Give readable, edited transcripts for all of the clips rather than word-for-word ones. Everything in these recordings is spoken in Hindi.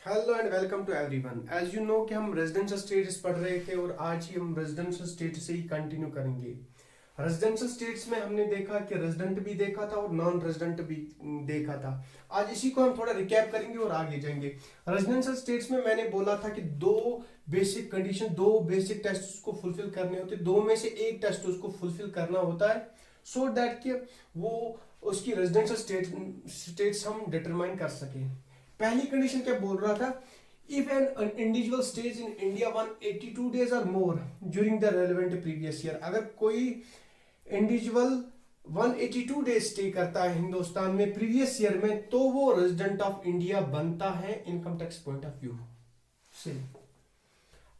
Hello and welcome to everyone. As you know कि हम रेजिडेंशियल स्टेट्स पढ़ रहे थे और आज ही हम रेजिडेंशियल स्टेट से ही कंटिन्यू करेंगे। रेजिडेंशियल स्टेट्स में हमने देखा कि रेजिडेंट भी देखा था और नॉन रेजिडेंट भी देखा था। आज इसी को हम थोड़ा रिकैप करेंगे और आगे जाएंगे। रेजिडेंशियल स्टेट्स में मैंने बोला था कि दो बेसिक कंडीशन, दो बेसिक टेस्ट उसको फुलफिल करने होते, दो में से एक टेस्ट उसको फुलफिल करना होता है सो दैट कि वो उसकी रेजिडेंशियल स्टेट्स हम डिटरमाइन कर सकें। पहली कंडीशन क्या बोल रहा था? If an individual stage in India 182 days और more during the relevant previous year, अगर कोई इंडिविजुअल 182 डेज स्टे करता है हिंदुस्तान में प्रीवियस ईयर में, तो वो रेजिडेंट ऑफ इंडिया बनता है income tax point of view से।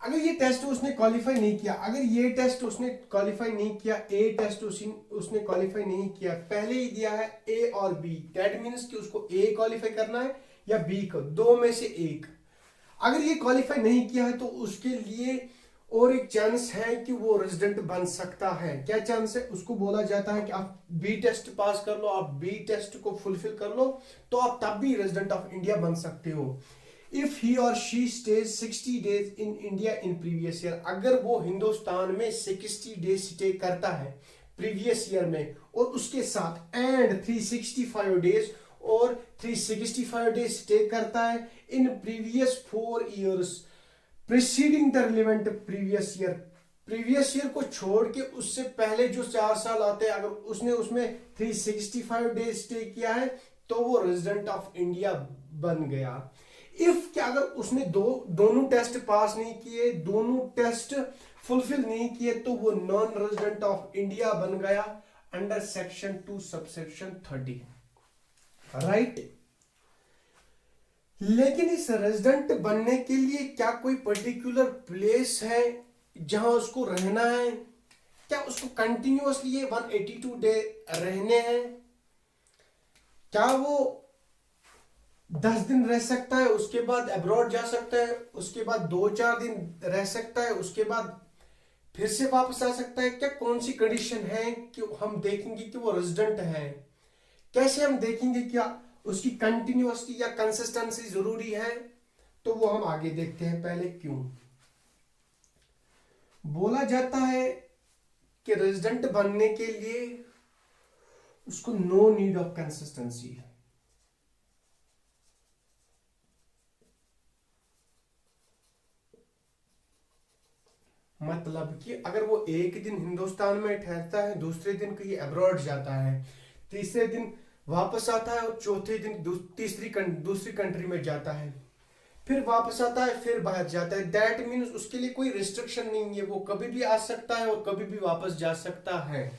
अगर ये टेस्ट उसने क्वालिफाई नहीं किया, अगर ये टेस्ट उसने क्वालिफाई नहीं किया, ए टेस्ट उसने क्वालिफाई नहीं किया, पहले ही दिया है ए और बी, दैट मीन्स कि उसको ए क्वालिफाई करना है या बी को, दो में से एक। अगर ये क्वालिफाई नहीं किया है तो उसके लिए और एक चांस है कि वो रेजिडेंट बन सकता है। क्या चांस है? उसको बोला जाता है कि आप बी टेस्ट पास कर लो, आप बी टेस्ट को फुलफिल कर लो, तो आप तब भी रेजिडेंट ऑफ इंडिया बन सकते हो। इफ ही और she stage 60 days in India in previous year, अगर वो हिंदुस्तान में 60 डेज स्टे करता है प्रीवियस ईयर में, और उसके साथ एंड 365 डेज और 365 डेज स्टे करता है in previous 4 years preceding the relevant previous year, previous year को छोड़ के उससे पहले जो 4 साल आते हैं, अगर उसने उसमें 365 डेज स्टे किया है तो वो रेजिडेंट ऑफ इंडिया बन गया। इफ क्या अगर उसने दोनों टेस्ट पास नहीं किए, दोनों टेस्ट फुलफिल नहीं किए, तो वो नॉन रेजिडेंट ऑफ इंडिया बन गया अंडर सेक्शन 2 सबसेक्शन 30, राइट। लेकिन इस रेजिडेंट बनने के लिए क्या कोई पर्टिकुलर प्लेस है जहां उसको रहना है? क्या उसको कंटिन्यूअसली 182 डे रहने हैं? क्या वो 10 दिन रह सकता है, उसके बाद अब्रॉड जा सकता है, उसके बाद 2-4 दिन रह सकता है, उसके बाद फिर से वापस आ सकता है? क्या कौन सी कंडीशन है कि हम देखेंगे कि वो रेजिडेंट है? कैसे हम देखेंगे क्या उसकी कंटिन्यूअसली या कंसिस्टेंसी जरूरी है? तो वो हम आगे देखते हैं। पहले क्यों बोला जाता है कि रेजिडेंट बनने के लिए उसको नो नीड ऑफ कंसिस्टेंसी, मतलब कि अगर वो एक दिन हिंदुस्तान में ठहरता है, दूसरे दिन कहीं अब्रॉड जाता है, तीसरे दिन वापस आता है और चौथे दिन दूसरी कंट्री में जाता है, फिर वापस आता है, फिर बाहर जाता है, दैट मीन्स उसके लिए कोई रिस्ट्रिक्शन नहीं है, वो कभी भी आ सकता है और कभी भी वापस जा सकता है।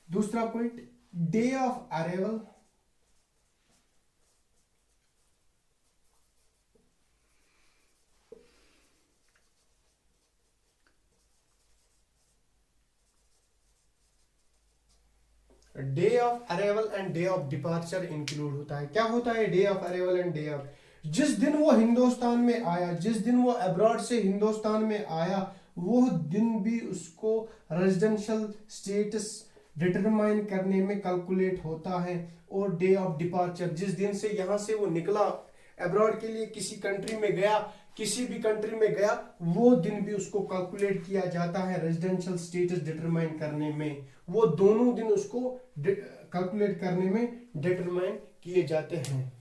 दूसरा point, day of arrival, day of arrival and day of departure include होता है। क्या होता है day of arrival and day of? जिस दिन वो हिंदुस्तान में आया, जिस दिन वो अब्रॉड से हिंदुस्तान में आया, वो दिन भी उसको रेजिडेंशियल स्टेटस डिटरमाइन करने में कैलकुलेट होता है। और डे ऑफ डिपार्चर, जिस दिन से यहां से वो निकला अब्रॉड के लिए, किसी कंट्री में गया, किसी भी कंट्री में गया, वो दिन भी उसको कैलकुलेट किया जाता है रेजिडेंशियल स्टेटस डिटरमाइन करने में। वो दोनों दिन उसको कैलकुलेट करने में डिटरमाइन किए जाते हैं।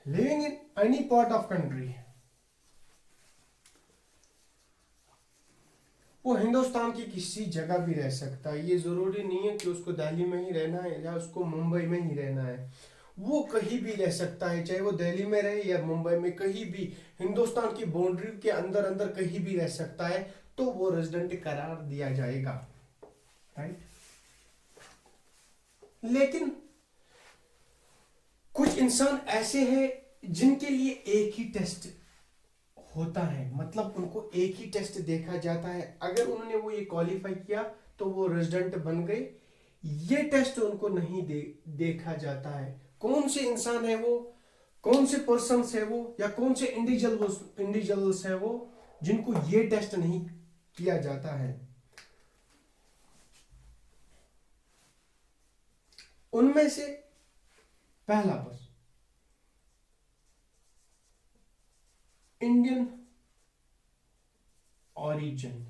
Living in any part of country, वो हिंदुस्तान की किसी जगह भी रह सकता है। ये जरूरी नहीं है कि उसको दिल्ली में ही रहना है या उसको मुंबई में ही रहना है। वो कहीं भी रह सकता है, चाहे वो दिल्ली में रहे या मुंबई में, कहीं भी हिंदुस्तान की बाउंड्री के अंदर अंदर कहीं भी रह सकता है, तो वो रेजिडेंट करार दिया जाएगा, राइट। लेकिन कुछ इंसान ऐसे हैं जिनके लिए एक ही टेस्ट होता है, मतलब उनको एक ही टेस्ट देखा जाता है, अगर उन्होंने वो ये क्वालिफाई किया तो वो रेजिडेंट बन गए। ये टेस्ट उनको नहीं देखा जाता है। कौन से इंसान है वो? कौन से पर्सन्स है वो या कौन से इंडिविजुअल्स है वो जिनको ये टेस्ट नहीं किया जाता है। उनमें से पहला पर्सन इंडियन ओरिजिन,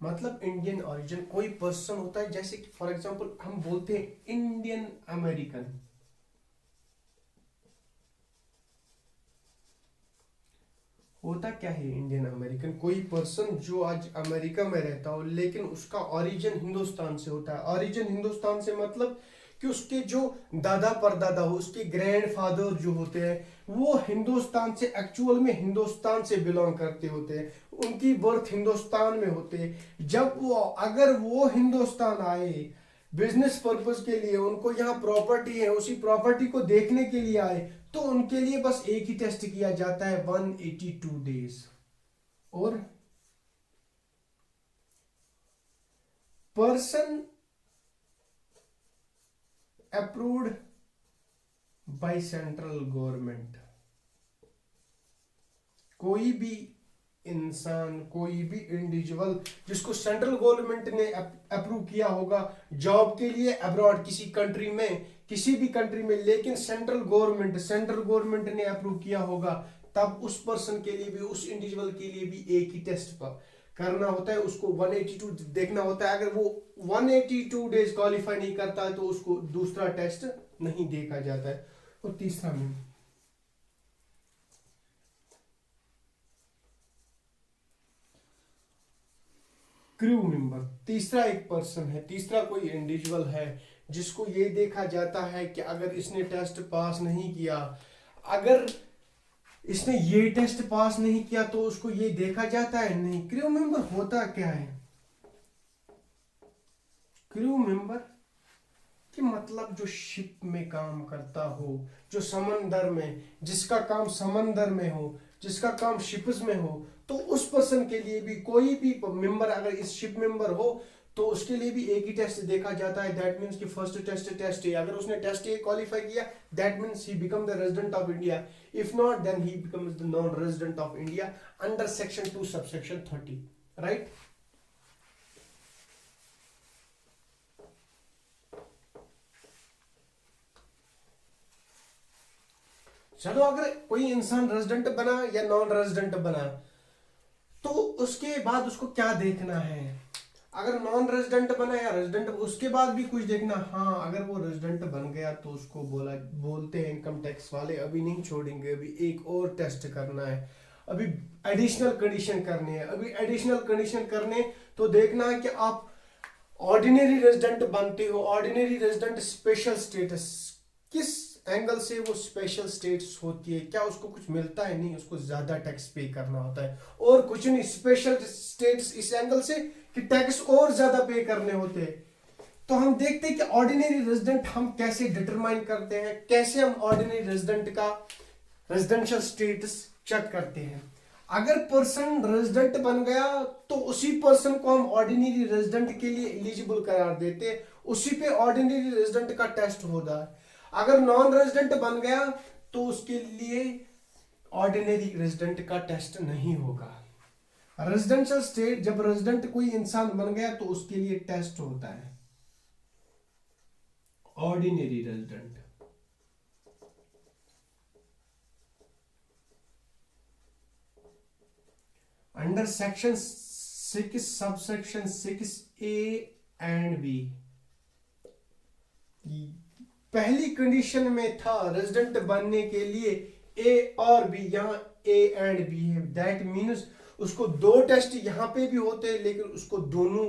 मतलब इंडियन ओरिजिन कोई पर्सन होता है, जैसे कि फॉर एग्जांपल हम बोलते हैं इंडियन अमेरिकन। होता क्या है इंडियन अमेरिकन? कोई पर्सन जो आज अमेरिका में रहता हो लेकिन उसका ओरिजिन हिंदुस्तान से होता है। ओरिजिन हिंदुस्तान से मतलब कि उसके जो दादा परदादा हो, उसके ग्रैंडफादर जो होते हैं वो हिंदुस्तान से, एक्चुअल में हिंदुस्तान से बिलोंग करते होते हैं, उनकी बर्थ हिंदुस्तान में होते हैं। जब वो, अगर वो हिंदुस्तान आए बिजनेस पर्पस के लिए, उनको यहाँ प्रॉपर्टी है, उसी प्रॉपर्टी को देखने के लिए आए, तो उनके लिए बस एक ही टेस्ट किया जाता है 182 डेज। और person approved by central government, कोई भी इंसान, कोई भी इंडिविजुअल जिसको सेंट्रल गवर्नमेंट ने अप्रूव किया होगा जॉब के लिए अब्रॉड, किसी कंट्री में, किसी भी कंट्री में, लेकिन सेंट्रल गवर्नमेंट ने अप्रूव किया होगा, तब उस पर्सन के लिए भी, उस इंडिविजुअल के लिए भी एक ही टेस्ट करना होता है। उसको 182 देखना होता है। अगर वो 182 डेज क्वालिफाई नहीं करता है तो उसको दूसरा टेस्ट नहीं देखा जाता है। और तीसरा में क्रू मेंबर, तीसरा एक पर्सन है, तीसरा कोई इंडिविजुअल है जिसको ये देखा जाता है कि अगर इसने टेस्ट पास नहीं किया, अगर इसने ये टेस्ट पास नहीं किया तो उसको ये देखा जाता है नहीं। क्रू मेंबर होता क्या है? क्रू मेंबर कि मतलब जो शिप में काम करता हो, जो समंदर में, जिसका काम समंदर में हो, जिसका काम शिप्स में हो, तो उस पर्सन के लिए भी, कोई भी मेंबर अगर इस शिप मेंबर हो तो उसके लिए भी एक ही टेस्ट देखा जाता है। दैट मींस कि फर्स्ट टेस्ट ए, अगर उसने टेस्ट ए क्वालिफाई किया that means he become the resident of India, if not then he becomes the non resident of India under section 2 subsection 30, right. चलो अगर कोई इंसान रेजिडेंट बना या नॉन रेजिडेंट बना तो उसके बाद उसको क्या देखना है? अगर नॉन रेजिडेंट बना या रेजिडेंट, उसके बाद भी कुछ देखना। हाँ, अगर वो रेजिडेंट बन गया तो उसको बोलते हैं इनकम टैक्स वाले अभी नहीं छोड़ेंगे, अभी एक और टेस्ट करना है, अभी एडिशनल कंडीशन करनी है। अभी एडिशनल कंडीशन करने तो देखना है कि आप ऑर्डिनरी रेजिडेंट बनते हो। ऑर्डिनरी रेजिडेंट स्पेशल स्टेटस, किस एंगल से वो स्पेशल स्टेटस होती है? क्या उसको कुछ मिलता है? नहीं, उसको ज्यादा टैक्स पे करना होता है। और कुछ नहीं, स्पेशल स्टेटस इस एंगल से कि टैक्स और ज्यादा पे करने होते हैं। तो हम देखते हैं कि ऑर्डिनरी रेजिडेंट हम कैसे डिटरमाइन करते हैं, कैसे हम ऑर्डिनरी रेजिडेंट का रेजिडेंशियल स्टेटस चेक करते हैं। अगर पर्सन रेजिडेंट बन गया तो उसी पर्सन को हम ऑर्डिनरी रेजिडेंट के लिए एलिजिबल करार देते हैं, उसी पे ऑर्डिनरी रेजिडेंट का टेस्ट होता है। अगर नॉन रेजिडेंट बन गया तो उसके लिए ऑर्डिनरी रेजिडेंट का टेस्ट नहीं होगा। रेजिडेंशियल स्टेट, जब रेजिडेंट कोई इंसान बन गया तो उसके लिए टेस्ट होता है ordinary resident. Under section 6 subsection 6A and B, पहली कंडीशन में था रेजिडेंट बनने के लिए ए और बी, यहां ए एंड बी है। दैट मीन्स उसको दो टेस्ट यहां पे भी होते हैं लेकिन उसको दोनों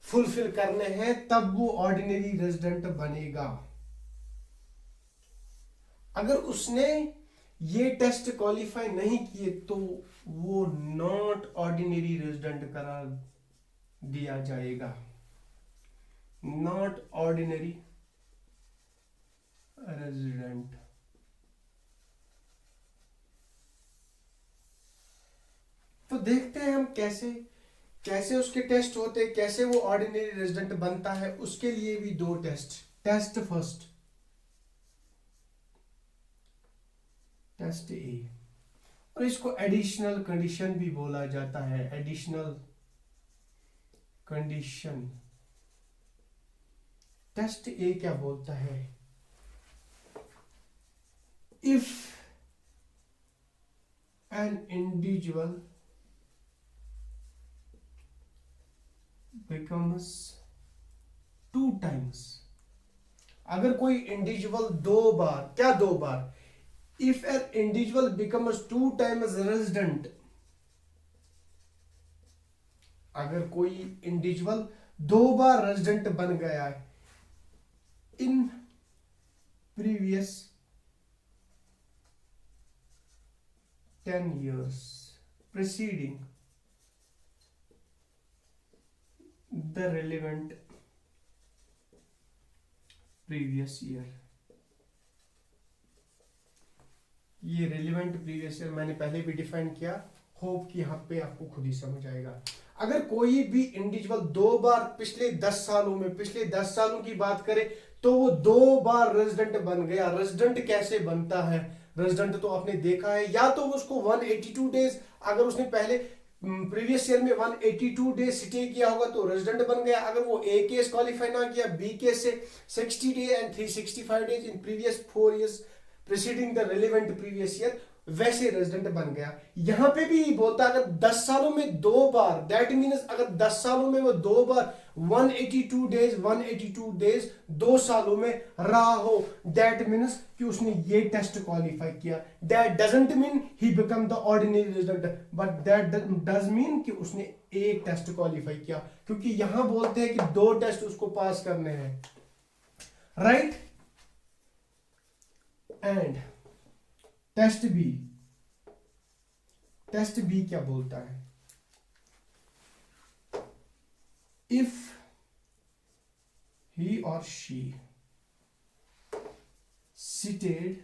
फुलफिल करने हैं, तब वो ऑर्डिनरी रेजिडेंट बनेगा। अगर उसने ये टेस्ट क्वालिफाई नहीं किए तो वो नॉट ऑर्डिनरी रेजिडेंट करार दिया जाएगा। Not ordinary resident. तो देखते हैं हम कैसे कैसे उसके टेस्ट होते हैं, कैसे वो ऑर्डिनरी रेजिडेंट बनता है। उसके लिए भी दो टेस्ट। टेस्ट फर्स्ट, टेस्ट ए, और इसको एडिशनल कंडीशन भी बोला जाता है, एडिशनल कंडीशन। टेस्ट ए क्या बोलता है, if an individual becomes 2 times, अगर कोई इंडिविजुअल 2 बार, क्या 2 बार, if an individual becomes 2 times resident, अगर कोई इंडिविजुअल 2 बार रेजिडेंट बन गया है in previous 10 years preceding the relevant previous year। ये relevant previous year मैंने पहले भी डिफाइन किया, होप कि यहाँ पे आपको खुद ही समझ आएगा। अगर कोई भी इंडिविजुअल 2 बार पिछले 10 सालों में, पिछले 10 सालों की बात करें तो वो 2 बार रेजिडेंट बन गया। रेजिडेंट कैसे बनता है, रेजिडेंट तो आपने देखा है, या तो उसको 182 डेज, अगर उसने पहले प्रीवियस ईयर में 182 डेज स्टे किया होगा तो रेजिडेंट बन गया। अगर वो ए केस क्वालिफाई ना किया, बी केस से 60 days and 365 days in previous 4 years preceding the relevant previous year, वैसे रेजिडेंट बन गया। यहां पे भी बोलता है अगर 10 सालों में 2 बार, दैट मीन्स अगर 10 सालों में वो 2 बार 182 डेज 2 सालों में रहा हो, दैट मीन्स कि उसने ये टेस्ट क्वालिफाई किया। That doesn't mean he become the ordinary resident, but that does mean कि उसने एक टेस्ट क्वालिफाई किया, क्योंकि यहां बोलते हैं कि 2 टेस्ट उसको पास करने हैं, राइट। एंड टेस्ट बी क्या बोलता है, if he or she stays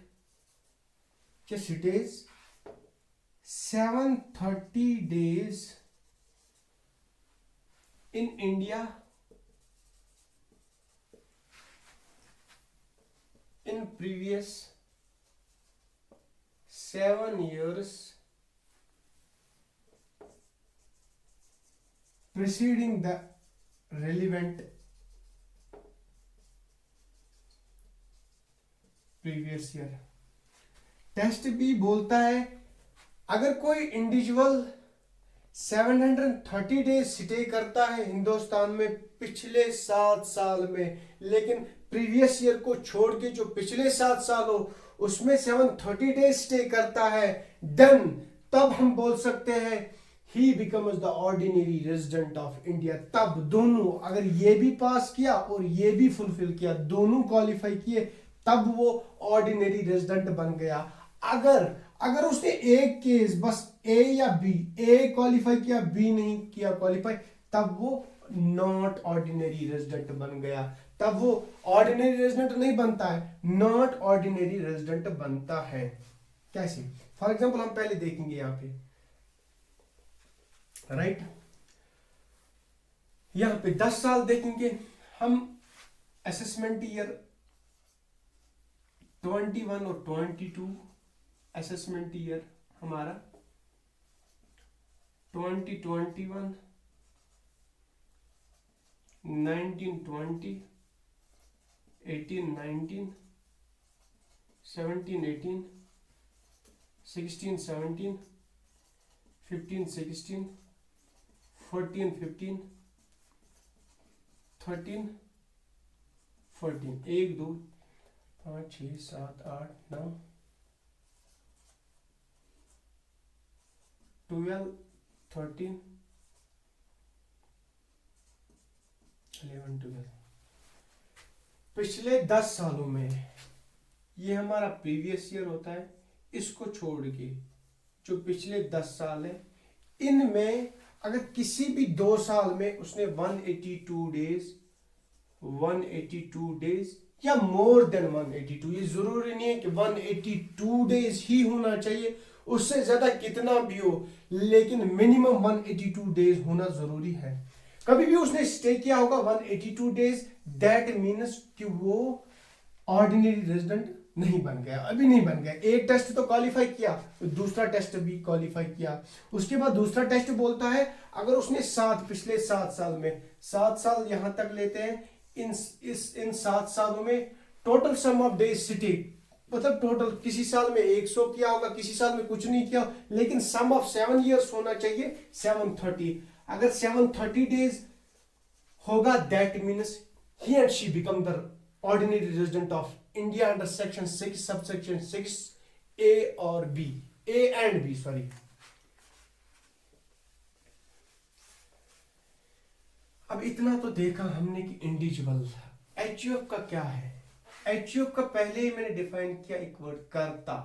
730 days in India in previous 7 years preceding the relevant previous year. Test B बोलता है अगर कोई इंडिविजुअल 730 डेज स्टे करता है हिंदुस्तान में पिछले 7 साल में, लेकिन प्रीवियस ईयर को छोड़ के जो पिछले 7 साल हो उसमें 730 डेज स्टे करता है, देन तब हम बोल सकते हैं ही becomes the ordinary resident of India. तब दोनों, अगर ये भी पास किया और ये भी फुलफिल किया, दोनों क्वालिफाई किए, तब वो ऑर्डिनरी रेजिडेंट बन गया। अगर उसने एक केस बस ए या बी, ए क्वालिफाई किया बी नहीं किया क्वालिफाई, तब वो नॉट ऑर्डिनरी रेजिडेंट बन गया। तब वो ऑर्डिनरी रेजिडेंट नहीं बनता है, नॉट ऑर्डिनरी रेजिडेंट बनता है। कैसे, फॉर एग्जांपल हम पहले देखेंगे यहां पे, राइट। यहां पे 10 साल देखेंगे हम, असेसमेंट ईयर 21 और 22, असेसमेंट ईयर हमारा 2021, 1920, 18-19, 17-18, 16-17, 15-16, 14-15, 13-14, 1 2 5 6 7 8 9 12 13 11 12। पिछले 10 सालों में, ये हमारा प्रीवियस ईयर होता है, इसको छोड़ के जो पिछले 10 साल है, इनमें अगर किसी भी 2 साल में उसने 182 डेज या मोर देन 182, ये जरूरी नहीं है कि 182 डेज ही होना चाहिए, उससे ज्यादा कितना भी हो, लेकिन मिनिमम 182 डेज होना जरूरी है। कभी भी उसने स्टे किया होगा 182 डेज, दैट मीन्स कि वो ऑर्डिनरी रेजिडेंट नहीं बन गया, अभी नहीं बन गया। एक टेस्ट तो क्वालिफाई किया, दूसरा टेस्ट भी क्वालिफाई किया। उसके बाद दूसरा टेस्ट बोलता है अगर उसने पिछले 7 साल में 7 साल यहां तक लेते हैं, इन 7 सालों में total sum of days city, मतलब टोटल किसी साल में 100 किया होगा, किसी साल में कुछ नहीं किया, लेकिन सम ऑफ 7 ईयर्स होना चाहिए 730। अगर 730 डेज होगा, that means he and she become the ordinary resident of India under section 6 subsection 6 A or B, A and B sorry। अब इतना तो देखा हमने कि इंडिविजुअल। एचयूएफ का क्या है? एचयूएफ का पहले ही मैंने डिफाइन किया, एक वर्ड कर्ता।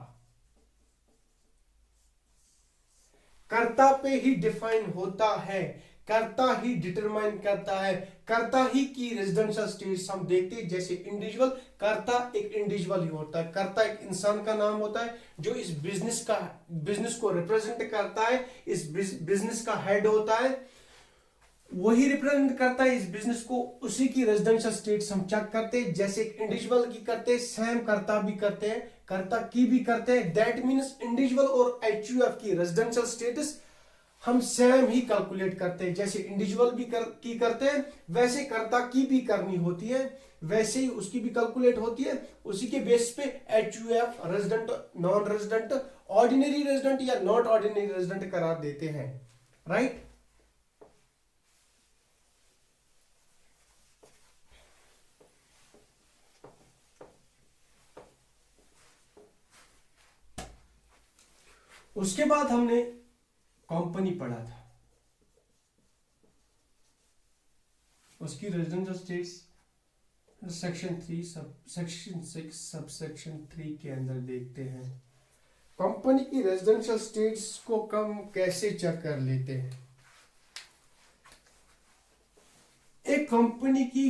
कर्ता पे ही डिफाइन होता है, कर्ता ही डिटरमाइन करता है, कर्ता ही की रेजिडेंशियल स्टेटस हम देखते हैं। जैसे इंडिविजुअल, कर्ता एक इंडिविजुअल ही होता है, कर्ता एक इंसान का नाम होता है जो इस बिजनेस को रिप्रेजेंट करता है, इस बिजनेस का हेड होता है, वही रिप्रेजेंट करता है इस बिजनेस को, उसी की रेजिडेंशियल स्टेटस हम चेक करते हैं। जैसे एक इंडिविजुअल की करते हैं, सेम कर्ता भी करते हैं, कर्ता की भी करते हैं। दैट मीन्स इंडिविजुअल और एचयूएफ की रेजिडेंशियल स्टेटस हम सेम ही कैलकुलेट करते हैं। जैसे इंडिविजुअल भी की करते हैं, वैसे कर्ता की भी करनी होती है, वैसे ही उसकी भी कैलकुलेट होती है। उसी के बेस पे HUF resident, non resident, ordinary resident या नॉट ऑर्डिनरी रेजिडेंट करार देते हैं, राइट। उसके बाद हमने कंपनी पढ़ा था, उसकी residential states section 3 section 6 sub section 3 के अंदर देखते हैं। कंपनी की रेजिडेंशियल स्टेट्स को हम कैसे चेक कर लेते हैं? एक कंपनी की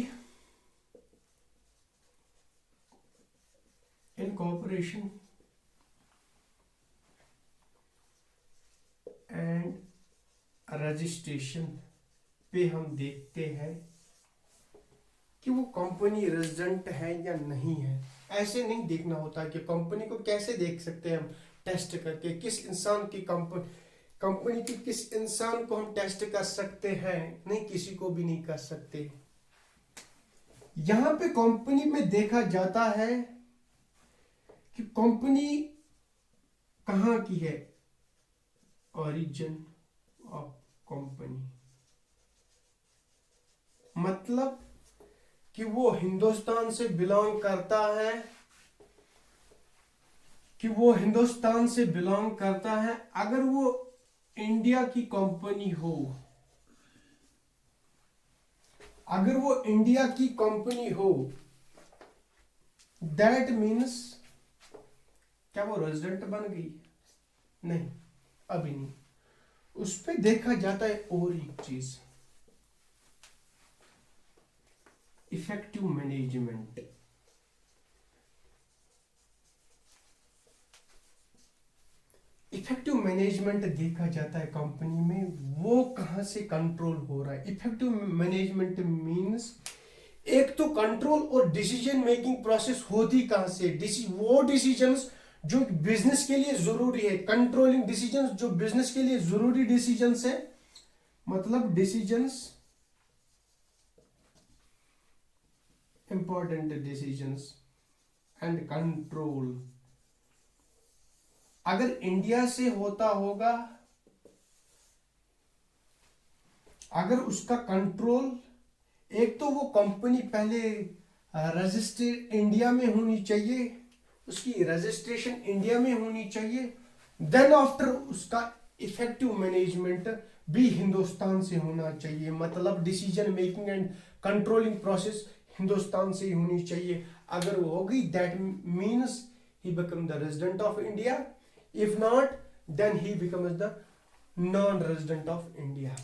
इनकॉर्पोरेशन एंड रजिस्ट्रेशन पे हम देखते हैं कि वो कंपनी रेजिडेंट है या नहीं है। ऐसे नहीं देखना होता कि कंपनी को कैसे देख सकते हैं हम टेस्ट करके, किस इंसान की कंपनी की किस इंसान को हम टेस्ट कर सकते हैं? नहीं, किसी को भी नहीं कर सकते। यहां पे कंपनी में देखा जाता है कि कंपनी कहां की है, ओरिजिन ऑफ कंपनी, मतलब कि वो हिंदुस्तान से बिलोंग करता है, कि वो हिंदुस्तान से बिलोंग करता है। अगर वो इंडिया की कंपनी हो, अगर वो इंडिया की कंपनी हो, दैट मीन्स क्या वो रेजिडेंट बन गई? नहीं, अभी नहीं। उस पे देखा जाता है और एक चीज, इफेक्टिव मैनेजमेंट। इफेक्टिव मैनेजमेंट देखा जाता है कंपनी में, वो कहां से कंट्रोल हो रहा है। इफेक्टिव मैनेजमेंट मींस एक तो कंट्रोल और डिसीजन मेकिंग प्रोसेस होती कहां से, वो डिसीजंस जो बिजनेस के लिए जरूरी है, कंट्रोलिंग डिसीजंस जो बिजनेस के लिए जरूरी डिसीजंस है, मतलब decisions, important decisions and control. अगर इंडिया से होता होगा, अगर उसका कंट्रोल, एक तो वो कंपनी पहले रजिस्टर्ड इंडिया में होनी चाहिए, उसकी रजिस्ट्रेशन इंडिया में होनी चाहिए, देन आफ्टर उसका इफेक्टिव मैनेजमेंट भी हिंदुस्तान से होना चाहिए, मतलब decision making and controlling process Hindustan से ही होनी चाहिए। अगर वो होगी, that means he become the resident of India, if not then he becomes the non resident of India.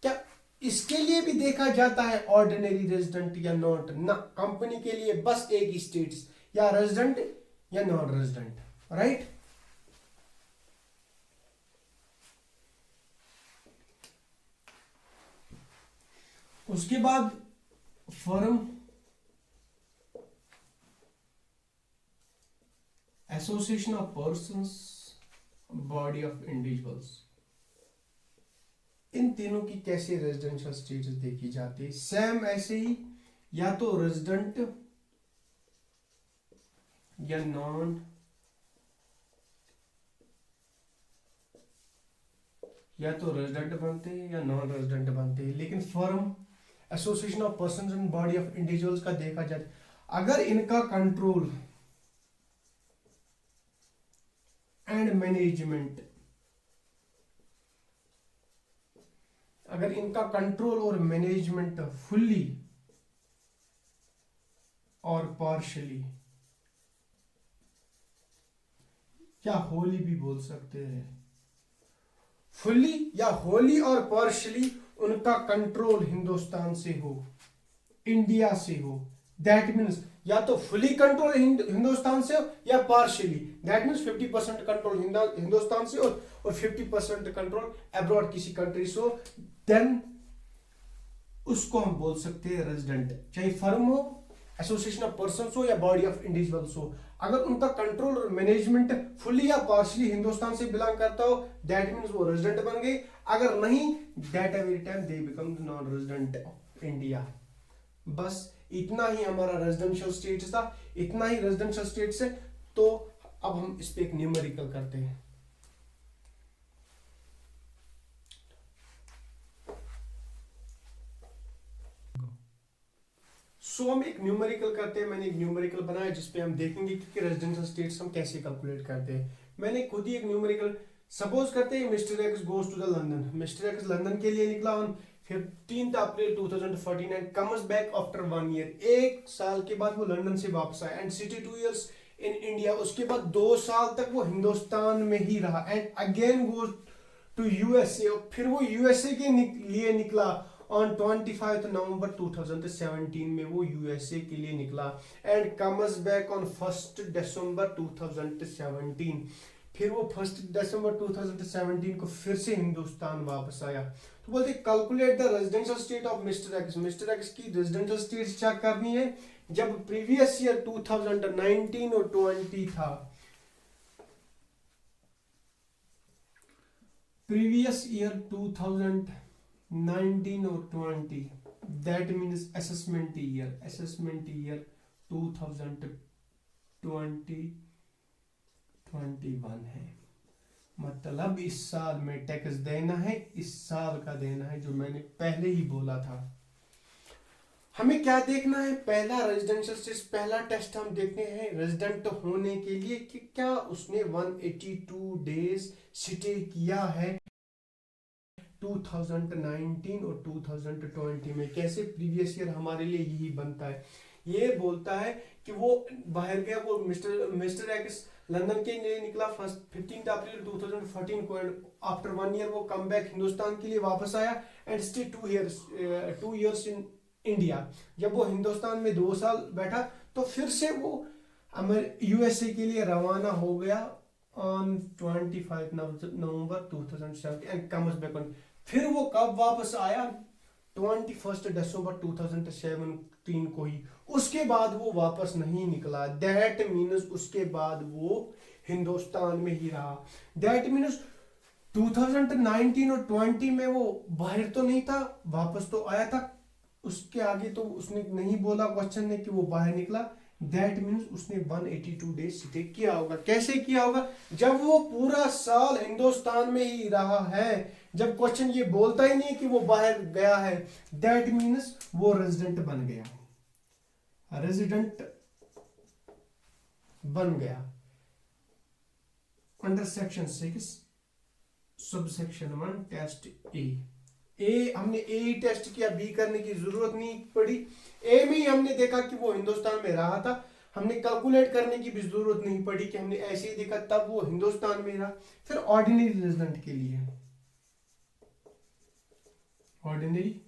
क्या इसके लिए भी देखा जाता है ऑर्डिनरी रेजिडेंट या नॉट? ना, कंपनी के लिए बस एक ही स्टेट्स, या रेजिडेंट या नॉन रेजिडेंट, राइट। उसके बाद firm association of persons, body of individuals, इन तीनों की कैसे रेजिडेंशियल स्टेटस देखी जाती है? सेम ऐसे ही, या तो रेजिडेंट या नॉन, या तो रेजिडेंट बनते हैं या नॉन रेजिडेंट बनते हैं। लेकिन firm association of persons and body of individuals का देखा जाए, अगर इनका कंट्रोल एंड मैनेजमेंट, अगर इनका कंट्रोल और मैनेजमेंट फुल्ली और पार्शली, क्या होली भी बोल सकते हैं, फुल्ली या होली और पार्शली उनका कंट्रोल हिंदुस्तान से हो, इंडिया से हो, दैट मीन्स या तो फुली कंट्रोल हिंदुस्तान से हो या partially, that means 50% control Hindustan से और 50% कंट्रोल अब्रॉड किसी कंट्री से हो, देन उसको हम बोल सकते हैं रेजिडेंट। चाहे फर्म हो, एसोसिएशन ऑफ पर्संस हो या बॉडी ऑफ इंडिविजुअल्स हो, अगर उनका कंट्रोल और मैनेजमेंट फुली या पार्शली हिंदुस्तान से बिलोंग करता हो, दैट मीन्स वो रेजिडेंट बन गए। अगर नहीं, that every time they become non resident of India. बस इतना ही हमारा रेजिडेंशियल स्टेटस था, इतना ही रेजिडेंशियल स्टेटस है। तो अब हम इस पे एक न्यूमेरिकल करते हैं। हम एक न्यूमेरिकल करते हैं। मैंने एक न्यूमेरिकल बनाया जिसपे हम देखेंगे कि रेजिडेंशियल स्टेट्स हम कैसे कैलकुलेट करते हैं। मैंने खुद ही एक न्यूमेरिकल सपोज करते हैं, mister X goes to the London. Mister X London के लिए निकला on 15 April 2014 and comes back after 1 year. 1 साल के बाद वो लंदन से वापस आया and city 2 years in India. उसके बाद 2 साल तक वो हिंदुस्तान में ही रहा and again goes to USA. फिर वो यूएसए के लिए निकला ऑन 25 नवंबर 2017 में वो यूएसए के लिए निकला एंड कम्स बैक ऑन 1 दिसंबर 2017। फिर वो 1 दिसंबर 2017 को फिर से हिंदुस्तान वापस आया। तो बोलते calculate the residential state of mister x. Mister x की रेजिडेंशियल स्टेट चेक करनी है जब प्रीवियस ईयर 2019 और 20 था। प्रीवियस ईयर 2019 और 20, दैट मीन्स असेसमेंट ईयर 2021 है। मतलब इस साल में टैक्स देना है, इस साल का देना है, जो मैंने पहले ही बोला था। हमें क्या देखना है? पहला रेजिडेंशियल स्टेटस, पहला टेस्ट हम देखते हैं रेजिडेंट होने के लिए कि क्या उसने 182 डेज स्टे किया है 2019 और 2020 में। कैसे? प्रीवियस ईयर हमारे लिए यही बनता है। ये बोलता है कि वो बाहर गया, वो मिस्टर एक्स लंदन के लिए निकला 15 अप्रैल 2014 को एंड आफ्टर 1 ईयर वो कम बैक हिंदुस्तान के लिए वापस आया and stay 2 years in India. जब वो हिंदुस्तान में 2 साल बैठा तो फिर से वो यूएसए के लिए रवाना हो गया on 25 November 2017 and comes back on. फिर वो कब वापस आया? 21 दिसंबर 2017 को ही। उसके बाद वो वापस नहीं निकला। दैट मीन्स उसके बाद वो हिंदुस्तान में ही रहा। दैट मीन्स 2019 और 20 में वो बाहर तो नहीं था, वापस तो आया था। उसके आगे तो उसने नहीं बोला क्वेश्चन ने कि वो बाहर निकला। दैट मीन्स उसने 182 डेज स्टे किया होगा। कैसे किया होगा? जब वो पूरा साल हिंदुस्तान में ही रहा है। जब क्वेश्चन ये बोलता ही नहीं कि वो बाहर गया है, दैट मीन्स वो रेजिडेंट बन गया, रेजिडेंट बन गया। अंडर सेक्शन 6 सबसेक्शन 1 टेस्ट ए हमने ए ही टेस्ट किया, बी करने की जरूरत नहीं पड़ी। ए में ही हमने देखा कि वो हिंदुस्तान में रहा था, हमने कैलकुलेट करने की भी जरूरत नहीं पड़ी कि हमने ऐसे ही देखा तब वो हिंदुस्तान में रहा। फिर ऑर्डिनरी रेजिडेंट के लिए, ऑर्डिनरी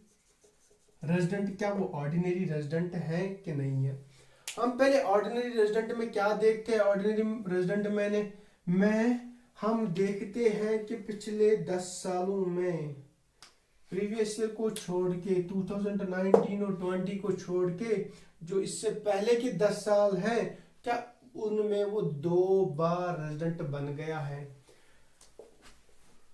रेजिडेंट, क्या वो ऑर्डिनरी रेजिडेंट है कि नहीं है? हम पहले ऑर्डिनरी रेजिडेंट में क्या देखते हैं? ऑर्डिनरी रेजिडेंट हम देखते हैं कि पिछले 10 सालों में प्रीवियस ईयर को छोड़ के 2019 और 20 को छोड़ के जो इससे पहले के 10 साल हैं, क्या उनमें वो 2 बार रेजिडेंट बन गया है।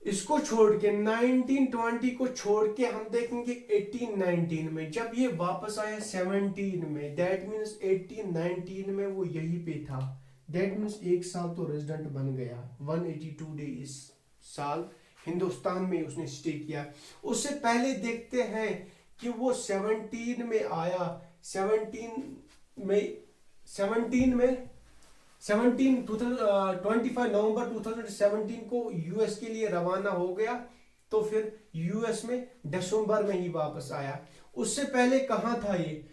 इसको छोड़ के 1920 को छोड़ के हम देखेंगे 1819 में जब ये वापस आया 17 में, दैट मीन्स 1819 में वो यहीं पे था, दैट मीन्स 1 साल तो रेजिडेंट बन गया। 182 डे इस साल हिंदुस्तान में उसने स्टे किया। उससे पहले देखते हैं कि वो 17 में आया, 25 नवंबर 2017 को यूएस के लिए रवाना हो गया, तो फिर यूएस में दिसंबर में ही वापस आया। उससे पहले कहाँ था ये?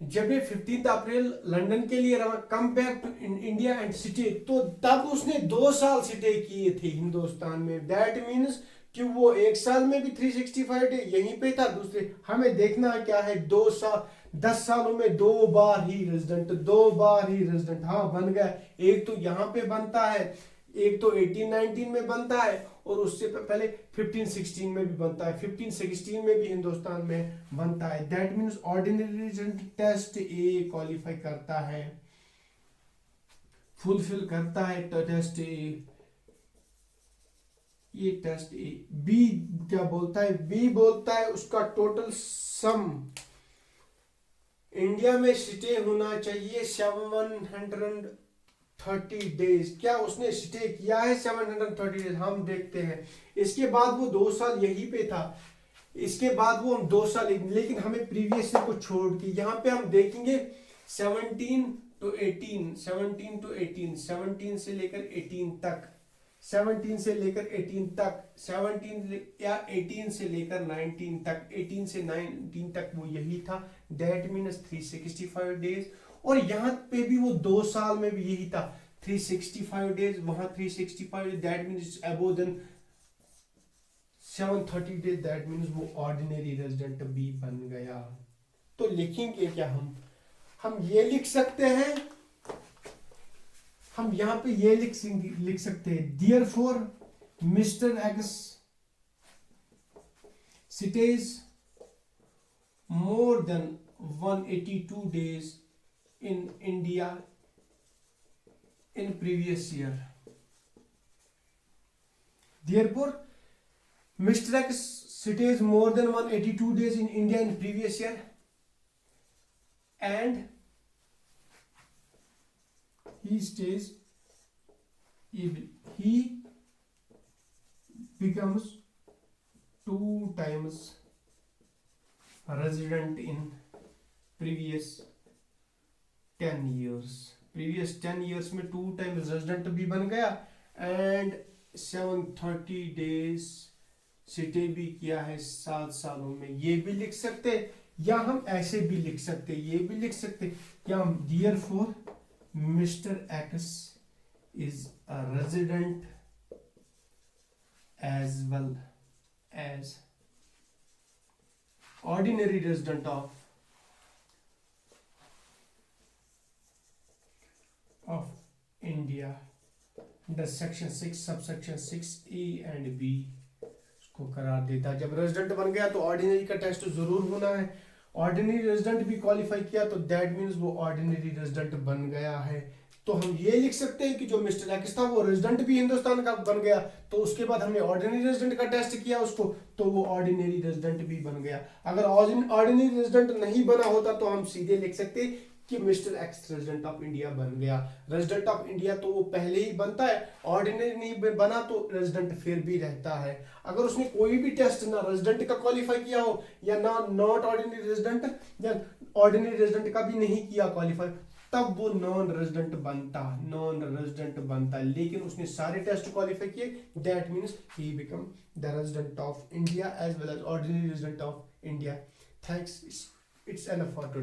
जब ये 15 अप्रैल लंदन के लिए come back to India and city, तो तब उसने 2 साल स्टे किए थे हिंदुस्तान में। दैट मीन्स कि वो 1 साल में भी 365 डे यहीं पे था। दूसरे हमें देखना क्या है, 2 साल 10 सालों में 2 बार ही रेजिडेंट, 2 बार ही रेजिडेंट। हाँ बन गया, एक तो यहाँ पे बनता है, एक तो 1819 में बनता है और उससे पहले 1516 में भी बनता है, 1516 में भी हिंदुस्तान में बनता है। That means ordinary resident test A qualify करता है, फुलफिल करता है टेस्ट ए। ये टेस्ट ए। बी क्या बोलता है? बी बोलता है उसका टोटल सम इंडिया में स्टे होना चाहिए 730 डेज। क्या उसने स्टे किया है 730 डेज? हम देखते हैं। इसके बाद वो 2 साल यहीं पे था, इसके बाद वो हम 2 साल, लेकिन हमें प्रीवियस ईयर को छोड़ के यहाँ पे हम देखेंगे 17 to 18, 17 to 18, 17 से लेकर 18 तक, 17 से लेकर 18 तक, 17 या 18 से लेकर 19 तक, 18 से 19 तक वो यही था। That means 365 days. और यहाँ पे भी वो 2 साल में भी यही था, 365 डेज, वहां 365 days. That means above then 730 days. That means वो ऑर्डिनरी रेजिडेंट भी बन गया। तो लिखेंगे क्या हम ये लिख सकते हैं, हम यहां पे ये लिख सकते हैं, therefore mister x stage more than 182 days in India in previous year. Therefore, Mr. X stays more than 182 days in India in previous year, and he becomes 2 times resident in previous 10 years. previous 10 years में 2 times resident भी बन गया and 730 days स्टे भी किया है 7 सालों में। ये भी लिख सकते, या हम ऐसे भी लिख सकते, ये भी लिख सकते, या हम therefore Mr. X is a resident as well as ordinary resident of India under section 6 subsection 6A and B को करार देता है। जब रेजिडेंट बन गया तो ऑर्डिनरी का टेस्ट जरूर होना है। ऑर्डिनरी रेजिडेंट भी क्वालिफाई किया तो दैट मींस वो ऑर्डिनरी रेजिडेंट बन गया है। तो हम ये लिख सकते हैं कि जो मिस्टर एक्स था वो रेजिडेंट भी हिंदुस्तान का बन गया, तो उसके बाद हमने ऑर्डिनरी रेजिडेंट का टेस्ट किया उसको, तो वो ऑर्डिनरी रेजिडेंट भी बन गया। अगर ऑर्डिनरी रेजिडेंट नहीं बना होता तो हम सीधे लिख सकते कि mister x resident of India बन गया। रेजिडेंट ऑफ इंडिया तो वो पहले ही बनता है, ऑर्डिनरी नहीं बना तो रेजिडेंट फिर भी रहता है। अगर उसने कोई भी टेस्ट ना रेजिडेंट का क्वालिफाई किया हो या ना नॉट ऑर्डिनरी रेजिडेंट या ऑर्डिनरी रेजिडेंट का भी नहीं किया क्वालिफाई, तब वो नॉन रेजिडेंट बनता। लेकिन उसने सारे टेस्ट क्वालिफाई किए, that means he become the resident of India as well as ordinary resident of India. Thanks, it's enough for today.